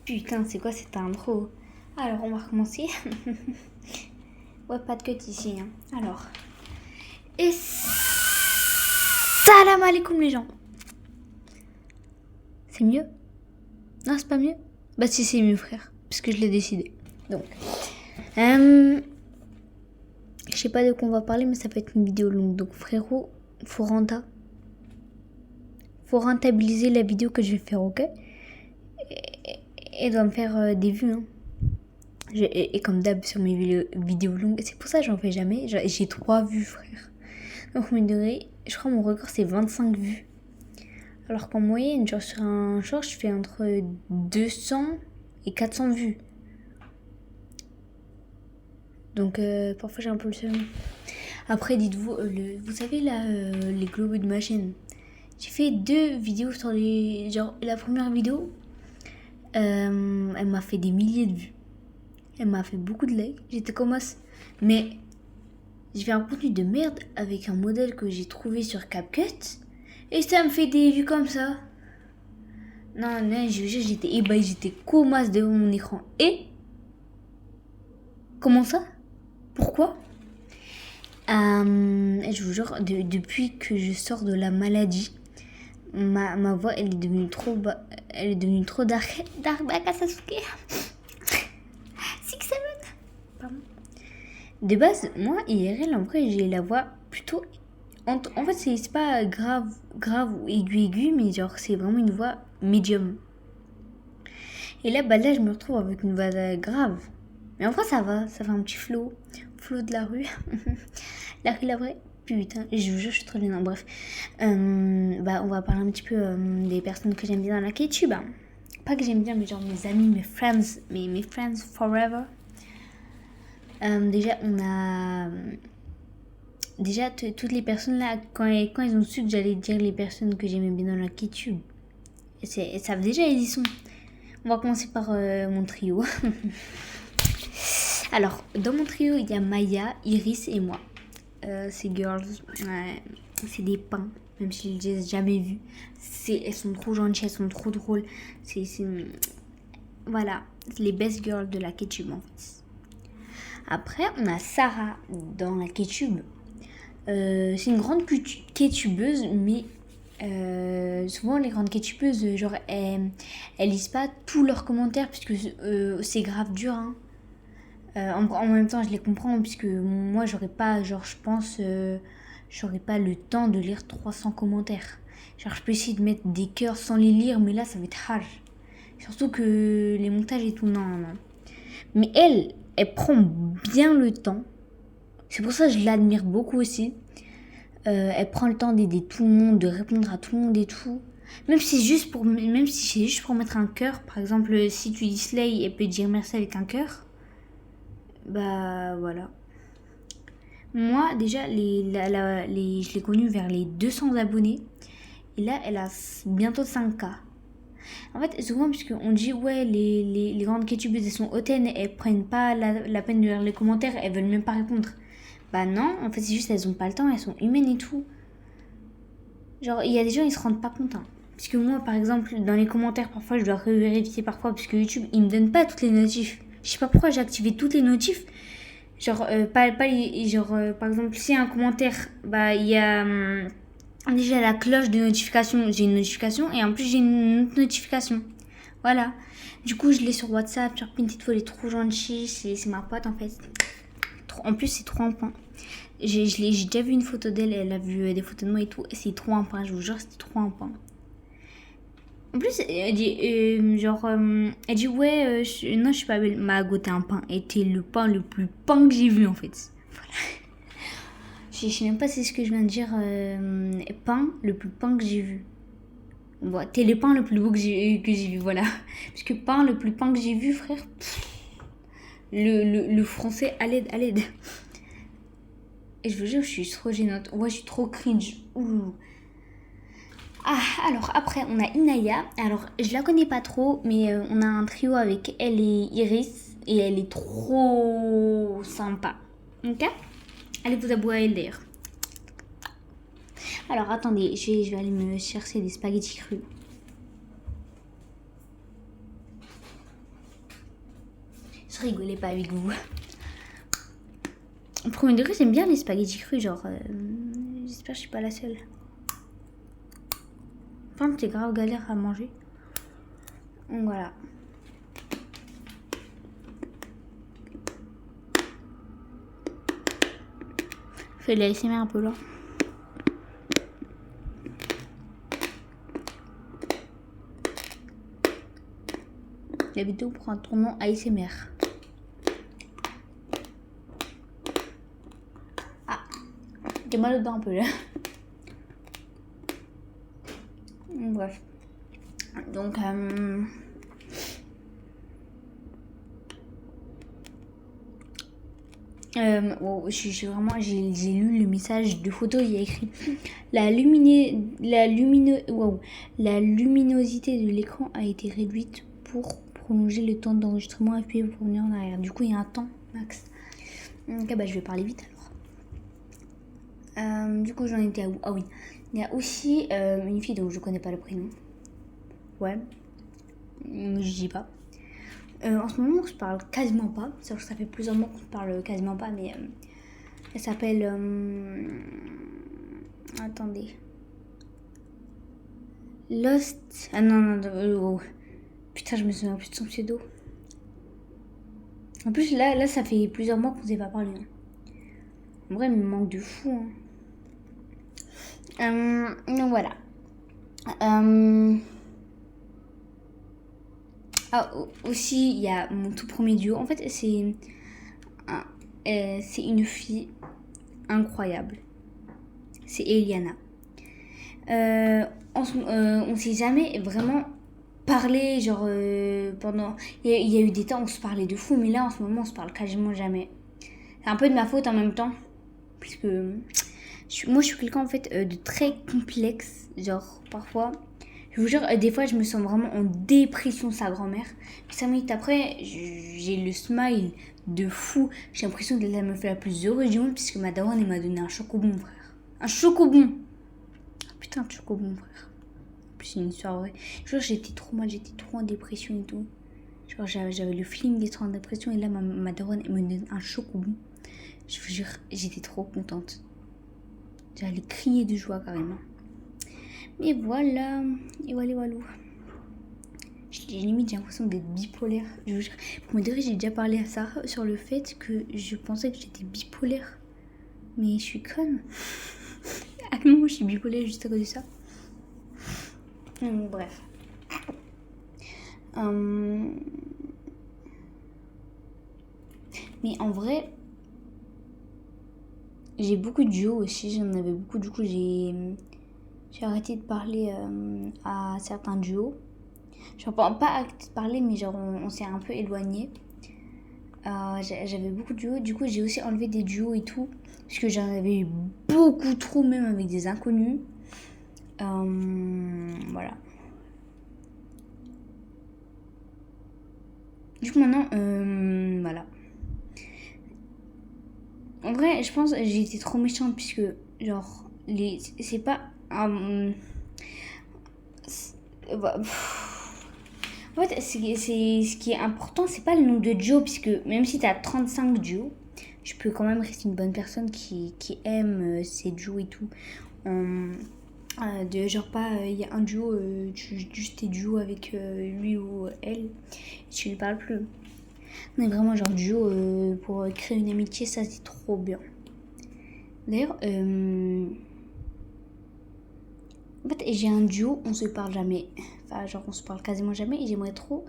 Putain, c'est quoi cette intro? Alors, on va recommencer. Ouais, pas de cut ici. Hein. Alors. Et salam alaikum les gens. C'est mieux? Non, c'est pas mieux? Bah si, c'est mieux, frère. Parce que je l'ai décidé. Donc. Je sais pas de quoi on va parler, mais ça peut être une vidéo longue. Donc, frérot, faut rentabiliser la vidéo que je vais faire, ok? Et doit me faire des vues, hein. Et comme d'hab sur mes vidéos longues, c'est pour ça que j'en fais jamais. J'ai 3 vues, frère. Donc, mine de rien, je crois mon record c'est 25 vues. Alors qu'en moyenne, genre sur un short, je fais entre 200 et 400 vues. Donc, parfois j'ai un peu le seum. Après, dites-vous, vous savez là, les globes de ma chaîne. J'ai fait 2 vidéos sur les. Genre, la première vidéo, elle m'a fait des milliers de vues. Elle m'a fait beaucoup de likes. J'étais comme as. Mais j'ai fait un contenu de merde avec un modèle que j'ai trouvé sur CapCut. Et ça me fait des vues comme ça. Non, je vous jure, j'étais ébahie. J'étais comme as devant mon écran. Et comment ça? Pourquoi? Je vous jure, depuis que je sors de la maladie, ma voix, elle est devenue trop dark. Dark Sasuke. 6, 7. Pardon. De base, moi, IRL, en vrai, j'ai la voix plutôt... En fait, c'est pas grave ou aigu, mais genre, c'est vraiment une voix médium. Et là, bah là, je me retrouve avec une voix grave. Mais en vrai, ça va un petit flow de la rue. La vraie. Putain, je vous jure, je suis trop gênante. Bref, on va parler un petit peu des personnes que j'aime bien dans la KTube. Hein. Pas que j'aime bien, mais genre mes amis, mes friends forever. Déjà, on a... Déjà, toutes les personnes là, quand ils ont su que j'allais dire les personnes que j'aimais bien dans la KTube, elles savent déjà, ils y sont. On va commencer par mon trio. Alors, dans mon trio, il y a Maya, Iris et moi. Ces girls, c'est des pains, même si je ne les ai jamais vues. Elles sont trop gentilles, elles sont trop drôles. Voilà, c'est les best girls de la KTube en fait. Après, on a Sarah dans la KTube. C'est une grande KTubeuse, mais souvent les grandes KTubeuses, genre, elles lisent pas tous leurs commentaires, puisque c'est grave dur, hein. En même temps, je les comprends, puisque moi, j'aurais pas, genre, je pense, j'aurais pas le temps de lire 300 commentaires. Genre, je peux essayer de mettre des cœurs sans les lire, mais là, ça va être hard. Surtout que les montages et tout, non. Mais elle prend bien le temps. C'est pour ça que je l'admire beaucoup aussi. Elle prend le temps d'aider tout le monde, de répondre à tout le monde et tout. Même si c'est juste pour mettre un cœur. Par exemple, si tu dis Slay, elle peut dire merci avec un cœur. Bah voilà. Moi, déjà, je l'ai connue vers les 200 abonnés. Et là, elle a bientôt 5K. En fait, souvent, puisqu'on dit, ouais, les grandes KTubeuses, elles sont hautaines, elles prennent pas la peine de lire les commentaires, elles veulent même pas répondre. Bah non, en fait, c'est juste, elles ont pas le temps, elles sont humaines et tout. Genre, il y a des gens, ils se rendent pas compte. Hein. Puisque moi, par exemple, dans les commentaires, parfois, je dois vérifier parfois, puisque YouTube, il me donne pas toutes les notifs. Je sais pas pourquoi j'ai activé toutes les notifs. Genre, par exemple, s'il y a un commentaire, bah, il y a déjà la cloche de notification. J'ai une notification et en plus, j'ai une autre notification. Voilà. Du coup, je l'ai sur WhatsApp. Sur Pinterest, elle est trop gentille. C'est ma pote, en fait. En plus, c'est trop un point. J'ai déjà vu une photo d'elle. Elle a vu des photos de moi et tout. C'est trop un point. Je vous jure, c'était trop un point. En plus, elle dit, elle dit ouais, non, je suis pas belle. M'a goûté un pain. Et t'es le pain le plus pain que j'ai vu en fait. Voilà. Je sais même pas si c'est ce que je viens de dire. Pain, le plus pain que j'ai vu. Bon, t'es le pain le plus beau que j'ai vu, voilà. Parce que pain, le plus pain que j'ai vu, frère. Le français à l'aide. Et je vous jure, je suis trop gênante. Ouais, je suis trop cringe. Ouh. Ah, alors après, on a Inaya. Alors, je la connais pas trop, mais on a un trio avec elle et Iris. Et elle est trop sympa. Ok? Allez vous abonner à elle d'ailleurs. Alors, attendez, je vais aller me chercher des spaghettis crus. Je rigolais pas avec vous. Au premier degré, j'aime bien les spaghettis crus, genre... j'espère que je suis pas la seule. Enfin, c'est grave galère à manger. Donc voilà. Je fais de la ASMR un peu là. La vidéo prend un tournant ASMR. Ah, j'ai mal aux dents un peu là. Bref. Donc, je suis vraiment, j'ai lu le message de photo, il y a écrit la luminosité de l'écran a été réduite pour prolonger le temps d'enregistrement, appuyez pour revenir en arrière. Du coup, il y a un temps max. Ok, bah je vais parler vite alors. Du coup, j'en étais à où? Ah oui, il y a aussi une fille dont je connais pas le prénom. Ouais, je dis pas. En ce moment, on se parle quasiment pas. Ça fait plusieurs mois qu'on se parle quasiment pas, mais elle s'appelle. Attendez. Lost. Ah non, oh. Putain, je me souviens plus de son pseudo. En plus, là, ça fait plusieurs mois qu'on ne s'est pas parlé. En vrai, il me manque de fou. Donc voilà. Ah, aussi, il y a mon tout premier duo. En fait, c'est une fille incroyable. C'est Eliana. On s'est jamais vraiment parlé, genre pendant... Il y a eu des temps où on se parlait de fou, mais là, en ce moment, on se parle quasiment jamais. C'est un peu de ma faute en même temps, puisque moi, je suis quelqu'un, en fait, de très complexe. Genre, parfois... Je vous jure, des fois, je me sens vraiment en dépression, sa grand-mère. Puis 5 minutes après, j'ai le smile de fou. J'ai l'impression d'être la meuf la plus heureuse du monde, puisque ma daronne, elle m'a donné un chocobon, frère. Un chocobon. Putain, un chocobon, frère. En plus, c'est une histoire vraie. Genre, j'étais trop mal, j'étais trop en dépression et tout. Genre, j'avais le feeling d'être en dépression, et là, ma daronne, elle me donne un chocobon. Je vous jure, j'étais trop contente. J'allais crier de joie, carrément. Mais voilà, et voilà. Limite, j'ai l'impression d'être bipolaire. Je vous jure. Pour me dire, j'ai déjà parlé à Sarah sur le fait que je pensais que j'étais bipolaire. Mais je suis conne. À quel moment je suis bipolaire juste à cause de ça? Bref. Mais en vrai, j'ai beaucoup de duos aussi. J'en avais beaucoup. Du coup, j'ai arrêté de parler à certains duos. Genre, pas arrêté de parler, mais genre, on s'est un peu éloigné. J'avais beaucoup de duos. Du coup, j'ai aussi enlevé des duos et tout. Parce que j'en avais eu beaucoup trop, même avec des inconnus. Voilà. Du coup, maintenant, voilà. En vrai, je pense que j'ai été trop méchante, puisque, genre, c'est pas... En fait, ce qui est important, c'est pas le nombre de duos, puisque même si t'as 35 duos, je peux quand même rester une bonne personne qui aime ses duos et tout. Genre pas, il y a un duo, juste tes duos avec lui ou elle, tu lui parles plus. Mais vraiment, genre duo pour créer une amitié, ça c'est trop bien. D'ailleurs, en fait, j'ai un duo, on se parle jamais. Enfin, genre, on se parle quasiment jamais. Et j'aimerais trop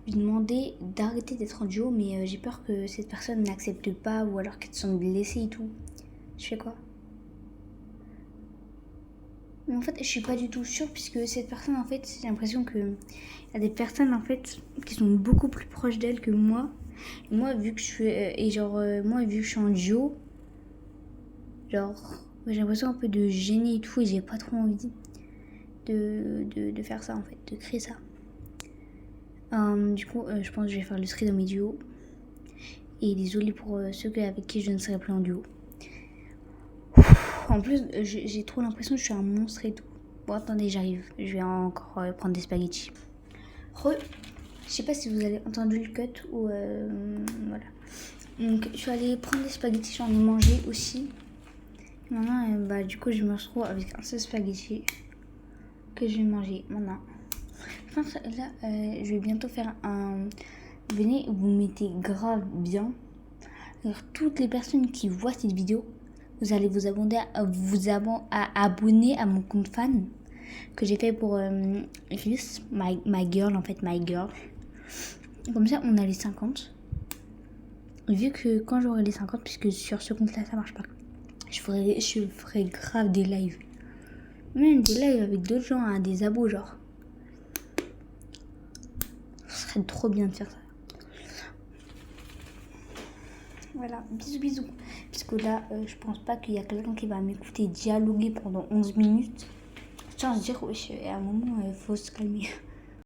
lui demander d'arrêter d'être en duo, mais j'ai peur que cette personne n'accepte pas ou alors qu'elle se sente blessée et tout. Je fais quoi? Mais en fait, je suis pas du tout sûre, puisque cette personne, en fait, j'ai l'impression que y a des personnes, en fait, qui sont beaucoup plus proches d'elle que moi. Et moi, vu que je suis... moi, vu que je suis en duo, genre, j'ai l'impression un peu de gêner et tout, et j'ai pas trop envie de faire ça, en fait, de créer ça. Du coup, je pense que je vais faire le tri dans mes duos. Et désolé pour ceux avec qui je ne serai plus en duo. En plus, j'ai trop l'impression que je suis un monstre et tout. Bon, attendez, j'arrive. Je vais encore prendre des spaghettis. Je sais pas si vous avez entendu le cut ou voilà. Donc je suis allée prendre des spaghettis, j'en ai mangé aussi. Maintenant, bah du coup je me retrouve avec un seul spaghetti que je vais manger maintenant. Je pense que là, je vais bientôt faire un... Venez, vous mettez grave bien. Alors, toutes les personnes qui voient cette vidéo, vous allez vous abonner à mon compte fan que j'ai fait pour Iris, my girl en fait, my girl. Comme ça, on a les 50. Vu que quand j'aurai les 50, puisque sur ce compte-là, ça marche pas, je ferai grave des lives. Même des lives avec d'autres gens, hein, des abos, genre. Ce serait trop bien de faire ça. Voilà, bisous bisous. Puisque là, je pense pas qu'il y a quelqu'un qui va m'écouter dialoguer pendant 11 minutes. Tiens, je dire, wesh, à un moment, il faut se calmer.